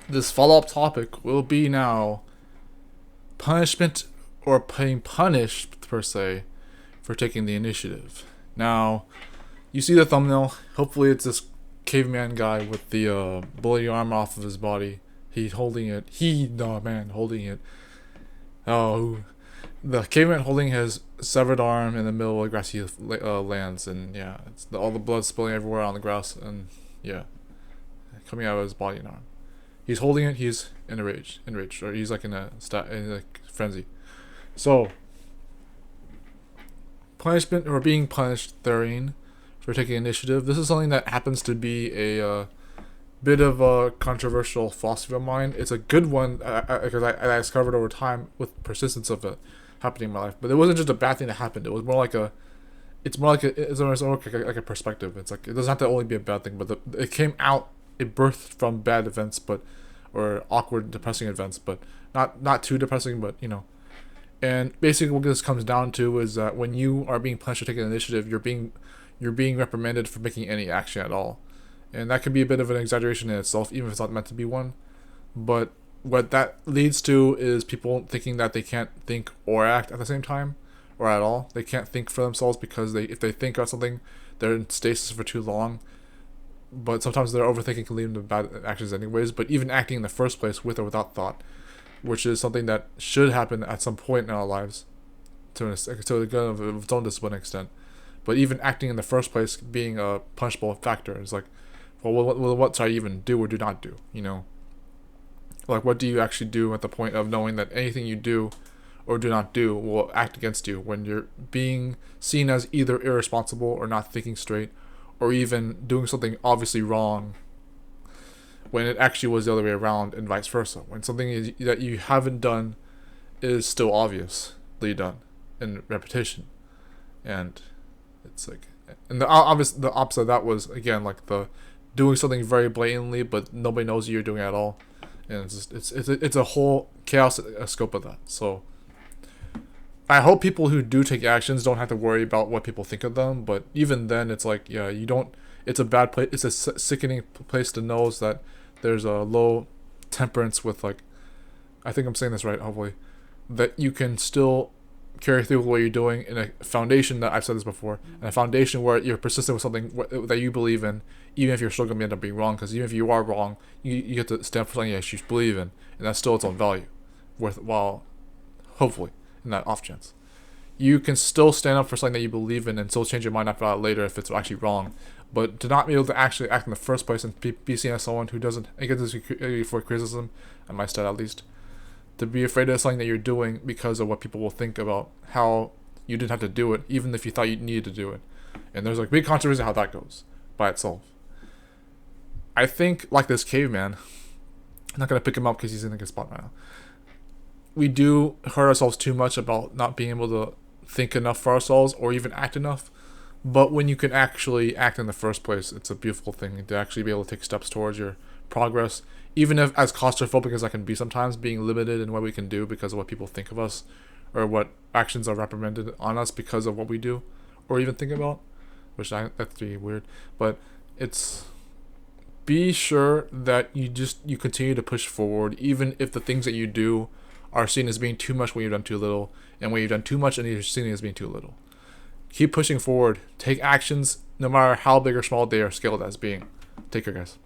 This follow-up topic will be now punishment or being punished per se for taking the initiative. Now, you see the thumbnail. Hopefully, it's this caveman guy with the bloody arm off of his body. He's holding it. Holding it. Oh, the caveman holding his severed arm in the middle of grassy lands, and yeah, all the blood spilling everywhere on the grass, and yeah, coming out of his body and arm. He's holding it. He's enraged, or he's like in a frenzy. So, punishment or being punished therein for taking initiative. This is something that happens to be a bit of a controversial philosophy of mine. It's a good one because I discovered over time with persistence of it happening in my life. But it wasn't just a bad thing that happened. It was more like it's more like a perspective. It's like it doesn't have to only be a bad thing, but it came out. It birthed from bad events, or awkward, depressing events, but not too depressing, but you know. And basically, what this comes down to is that when you are being punished for taking initiative, you're being reprimanded for making any action at all, and that can be a bit of an exaggeration in itself, even if it's not meant to be one. But what that leads to is people thinking that they can't think or act at the same time, or at all. They can't think for themselves because if they think about something, they're in stasis for too long. But sometimes their overthinking can lead them to bad actions anyways. But even acting in the first place with or without thought, which is something that should happen at some point in our lives, to its own discipline extent. But even acting in the first place being a punishable factor is like, well, what should I even do or do not do? You know, like what do you actually do at the point of knowing that anything you do or do not do will act against you when you're being seen as either irresponsible or not thinking straight, or even doing something obviously wrong when it actually was the other way around, and vice versa. When something that you haven't done is still obviously done in repetition. And it's like, and the opposite of that was, again, like the doing something very blatantly but nobody knows you're doing it at all. And it's a whole chaos scope of that. So I hope people who do take actions don't have to worry about what people think of them. But even then, it's like, yeah, you don't. It's a bad place. It's a sickening place to know that there's a low temperance with, like, I think I'm saying this right, hopefully, that you can still carry through with what you're doing in a foundation that I've said this before, and a foundation where you're persistent with something that you believe in, even if you're still going to end up being wrong. Because even if you are wrong, you get to stand for something that you believe in, and that's still its own value, worthwhile, hopefully, in that off chance. You can still stand up for something that you believe in and still change your mind after that later if it's actually wrong. But to not be able to actually act in the first place and be seen as someone who doesn't get this for criticism, at my stat at least, to be afraid of something that you're doing because of what people will think about how you didn't have to do it, even if you thought you needed to do it. And there's like big controversy how that goes by itself. I think, like this caveman, I'm not going to pick him up because he's in a good spot right now. We do hurt ourselves too much about not being able to think enough for ourselves or even act enough. But when you can actually act in the first place, it's a beautiful thing to actually be able to take steps towards your progress. Even if, as claustrophobic as I can be sometimes, being limited in what we can do because of what people think of us, or what actions are reprimanded on us because of what we do, or even think about, that's really weird. But it's, be sure that you continue to push forward, even if the things that you do are seen as being too much when you've done too little, and when you've done too much and you're seen as being too little. Keep pushing forward. Take actions, no matter how big or small they are scaled as being. Take care, guys.